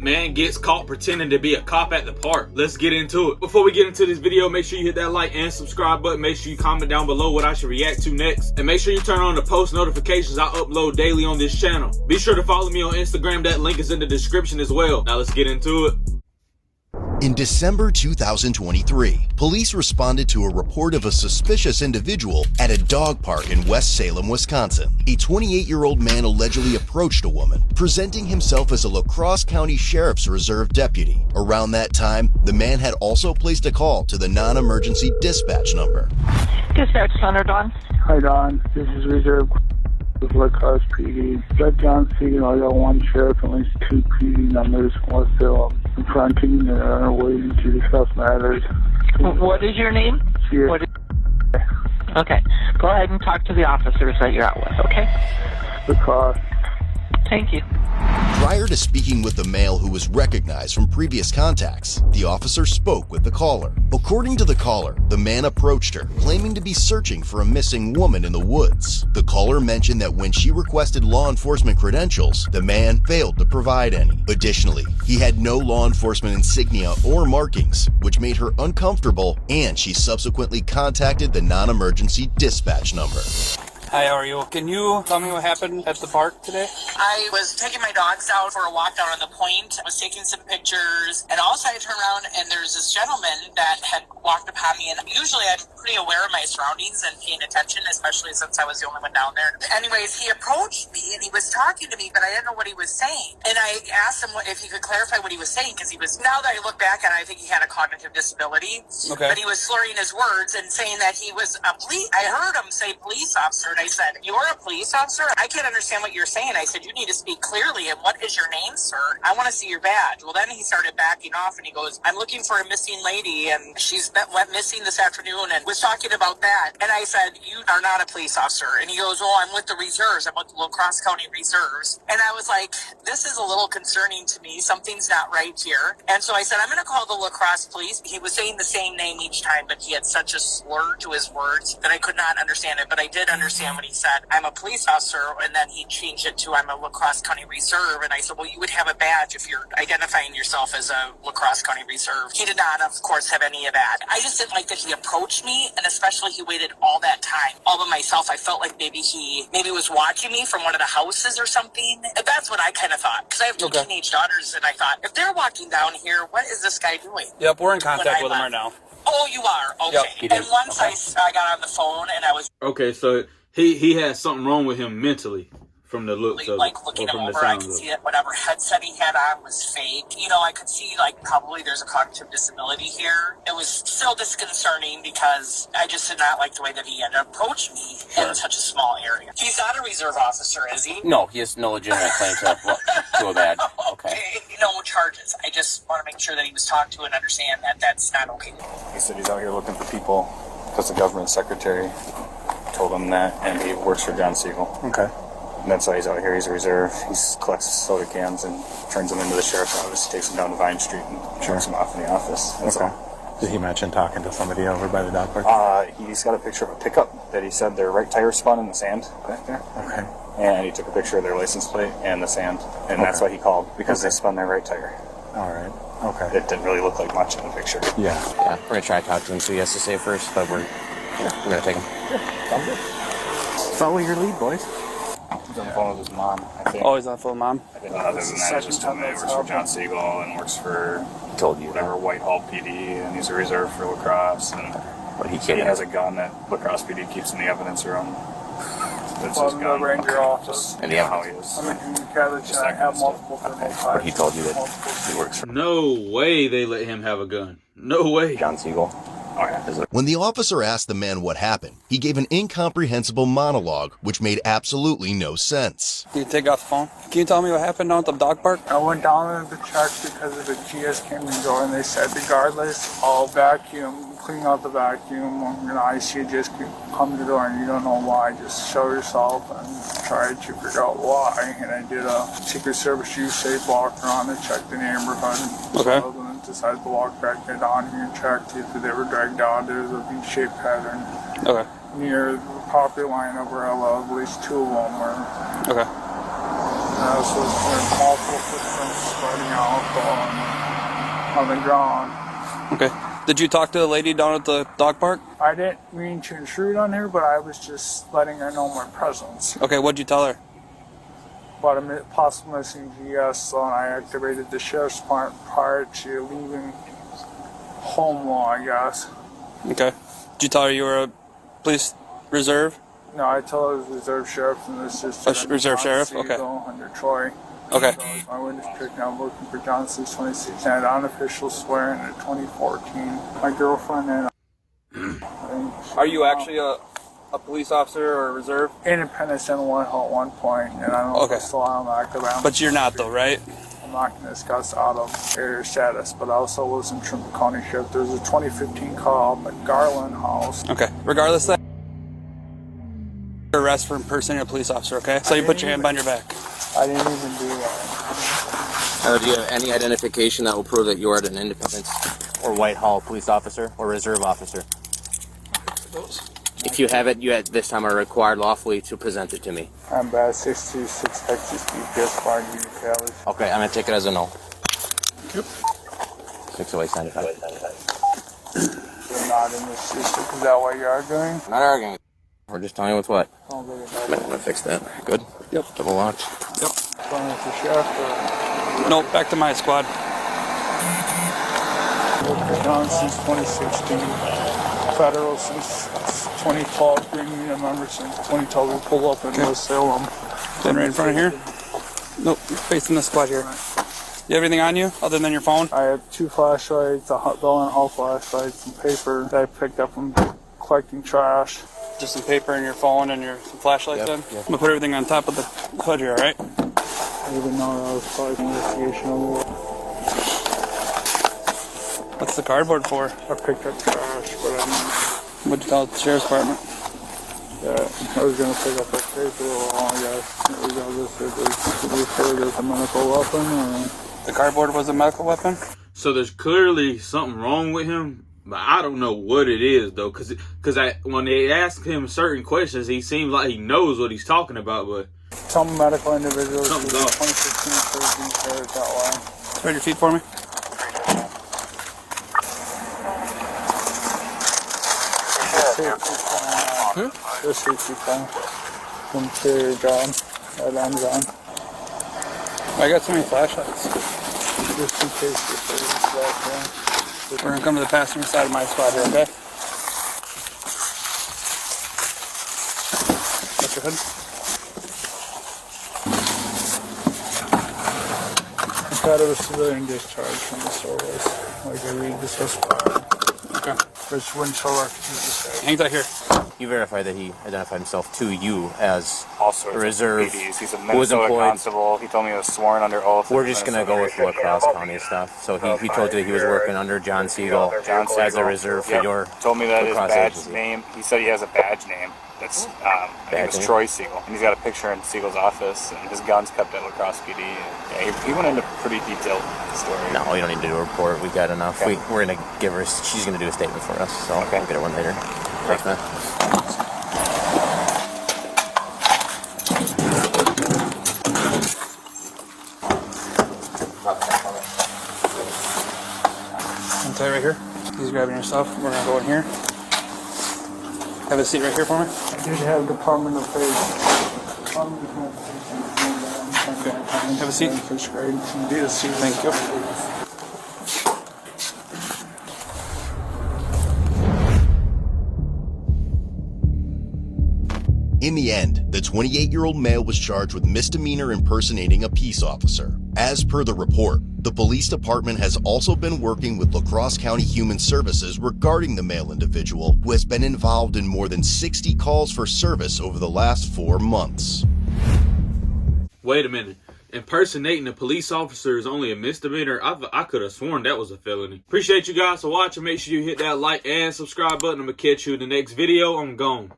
Man gets caught pretending to be a cop at the park. Let's get into it. Before we get into this video, make sure you hit that like and subscribe button. Make sure you comment down below what I should react to next. And make sure you turn on the post notifications I upload daily on this channel. Be sure to follow me on Instagram. That link is in the description as well. Now let's get into it. In December 2023, police responded to a report of a suspicious individual at a dog park in West Salem, Wisconsin. A 28-year-old man allegedly approached a woman, presenting himself as a La Crosse County Sheriff's Reserve deputy. Around that time, the man had also placed a call to the non-emergency dispatch number. Dispatch Center, Don. Hi, Don. This is Reserve with La Crosse PD. Got John Siegel. I got one sheriff and at least two PD numbers in West Salem. Confronting and are waiting to discuss matters. What is your name? Yeah. Okay. Go ahead and talk to the officers that you're out with, okay? La Crosse. Thank you. Prior to speaking with the male who was recognized from previous contacts, the officer spoke with the caller. According to the caller, the man approached her, claiming to be searching for a missing woman in the woods. The caller mentioned that when she requested law enforcement credentials, the man failed to provide any. Additionally, he had no law enforcement insignia or markings, which made her uncomfortable, and she subsequently contacted the non-emergency dispatch number. Hi, how are you? Can you tell me what happened at the park today? I was taking my dogs out for a walk down on the point. I was taking some pictures, and also I turned around and there's this gentleman that had walked upon me, and usually I'm pretty aware of my surroundings and paying attention, especially since I was the only one down there. Anyways, he approached me and he was talking to me, but I didn't know what he was saying. And I asked him if he could clarify what he was saying, because now that I look back at it, I think he had a cognitive disability. Okay. But he was slurring his words and saying that he was a police. I heard him say police officer. I said, "You're a police officer? I can't understand what you're saying." I said, "You need to speak clearly. And what is your name, sir? I want to see your badge." Well, then he started backing off and he goes, "I'm looking for a missing lady and she's went missing this afternoon," and was talking about that. And I said, "You are not a police officer." And he goes, "Oh, I'm with the reserves. I'm with the La Crosse County Reserves." And I was like, this is a little concerning to me. Something's not right here. And so I said, "I'm going to call the La Crosse police." He was saying the same name each time, but he had such a slur to his words that I could not understand it. But I did understand what he said. "I'm a police officer," and then he changed it to, "I'm a La Crosse County Reserve." And I said, "Well, you would have a badge if you're identifying yourself as a La Crosse County Reserve." He did not, of course, have any of that. I just didn't like that he approached me, and especially he waited all that time all by myself. I felt like maybe he was watching me from one of the houses or something. And that's what I kind of thought, because I have two teenage daughters, and I thought, if they're walking down here, what is this guy doing? Yep, we're in contact with him right now. Oh, you are? Okay. Yep, and once I got on the phone and I was... Okay, so he had something wrong with him mentally, from the looks of like looking him over, I could see that whatever headset he had on was fake. I could see probably there's a cognitive disability here. It was still disconcerting because I just did not like the way that he had approached me in such a small area. He's not a reserve officer, is he? No, he has no legitimate claim to a badge. Okay. No charges. I just want to make sure that he was talked to and understand that that's not okay. He said he's out here looking for people because the government secretary told him that, and he works for John Siegel. Okay. And that's why he's out here. He's a reserve. He collects soda cans and turns them into the sheriff's office, takes them down to Vine Street and turns them off in the office. That's all. Did he mention talking to somebody over by the dog park? He's got a picture of a pickup that he said their right tire spun in the sand back there. Okay. And he took a picture of their license plate and the sand, and that's why he called, because they spun their right tire. All right. Okay. It didn't really look like much in the picture. Yeah. Yeah, we're going to try to talk to him, see what he has to say first, but we're going to take him. Sounds good. Follow your lead, boys. He's on the phone with his mom, I think. Oh, he's on the phone with Mom? Other than that, he just told me he works for John Siegel and works for whatever Whitehall PD, and he's a reserve for La Crosse. And But he has a gun that La Crosse PD keeps in the evidence room. That's his From gun. the ranger office. And how he is. I'm a community college, and I have multiple criminal But he told you that he works for No way they let him have a gun. No way. John Siegel. Oh, yeah. When the officer asked the man what happened, he gave an incomprehensible monologue which made absolutely no sense. Can you take off the phone? Can you tell me what happened down at the dog park? I went down to the check because of the GS came in the door, and they said, regardless, I'll vacuum, clean out the vacuum. I see you just come to the door and you don't know why. Just show yourself and try to figure out why. And I did a Secret Service use safe walk around and checked the neighborhood. Okay. So then decided to walk back down here and check if they were dragged out. There's a V-shaped pattern. Okay. Near the property line of where I live, at least two of them were. Okay. Yeah, so there's multiple footprints spreading out on the ground. Okay. Did you talk to the lady down at the dog park? I didn't mean to intrude on her, but I was just letting her know my presence. Okay, what'd you tell her? About a possible missing GS, so I activated the sheriff's department prior to leaving home law, I guess. Okay. Did you tell her you were a police reserve? No, I told her it was reserve sheriff, and this is reserve sheriff? Okay. Under Troy. Okay. So my witness pick now, I'm looking for Johnson 26 and unofficial swearing in 2014. My girlfriend and Are you actually a police officer or a reserve? Independence and one at one point, and I don't know if I still am active. But you're not though, right? I'm not going to discuss out of area status, but I also was in Trimble County Sheriff. There's a 2015 call up at Garland House. Okay. Regardless of that, arrest for impersonating a police officer, okay? So you put your hand behind your back. I didn't even do that. Do you have any identification that will prove that you are an Independence or Whitehall police officer or reserve officer? If you have it, you at this time are required lawfully to present it to me. I'm bad 626 Texas GPS Fire Callis. Okay, I'm going to take it as a no. Yep. 60895. You're not in this system. Is that what you're arguing? Not arguing. We're just telling you what's what. I'm going to fix that. Good? Yep. Double locked. Yep. Going with the sheriff or? Nope, back to my squad. Down since 2016. Federal since 2012. Green Union member since 2012. We pull up in West Salem. Then right in front of here? Nope, facing the squad here. You have anything on you other than your phone? I have 2 flashlights, a Bell and Hall flashlight, some paper that I picked up from collecting trash. Just some paper and your phone and your flashlight then? Yep. I'm gonna put everything on top of the hood here, alright? I didn't know that was part of the investigation of the war. What's the cardboard for? I picked up trash, but I didn't. What'd you tell the sheriff's department? Yeah, I was gonna pick up that paper, I guess. There's a medical weapon, or? The cardboard was a medical weapon? So there's clearly something wrong with him, but I don't know what it is though, cause when they ask him certain questions, he seems like he knows what he's talking about, but some medical individuals something's use off. 2015 surgery carried that way. Spread your feet for me. Just safety plan. From your job at Amazon. I got so many flashlights. Just in case We're gonna come to the passenger side of my squad here, okay? What's your hood? I thought it was civilian discharge from the service. Like I read this was Okay. which wouldn't show refugees. Hang tight here. You verified that he identified himself to you as Also, a reserve. He's a who was Minnesota employed. constable. He told me he was sworn under oath. We're just going to go with La Crosse County stuff. So he told you he was working under John Siegel as a reserve for your Told me that La his Crosse badge agency. name. He said he has a badge name. That's I think it's name? Troy Siegel, and he's got a picture in Siegel's office, and his gun's kept at La Crosse PD. And, yeah, he went into pretty detailed story. No, you don't need to do a report. We got enough. Okay. We're going to give her. She's going to do a statement for us. So we'll get her one later. Thanks, man. Hang tight right here. He's grabbing your stuff. We're gonna go in here. Have a seat right here for me. I did have Department of Faith. Okay. Have a seat. Thank you. In the end, the 28-year-old male was charged with misdemeanor impersonating a peace officer. As per the report, the police department has also been working with La Crosse County Human Services regarding the male individual who has been involved in more than 60 calls for service over the last 4 months. wait a minute. Impersonating a police officer is only a misdemeanor? I could have sworn that was a felony. Appreciate you guys for watching. Make sure you hit that like and subscribe button. I'm going to catch you in the next video. I'm gone.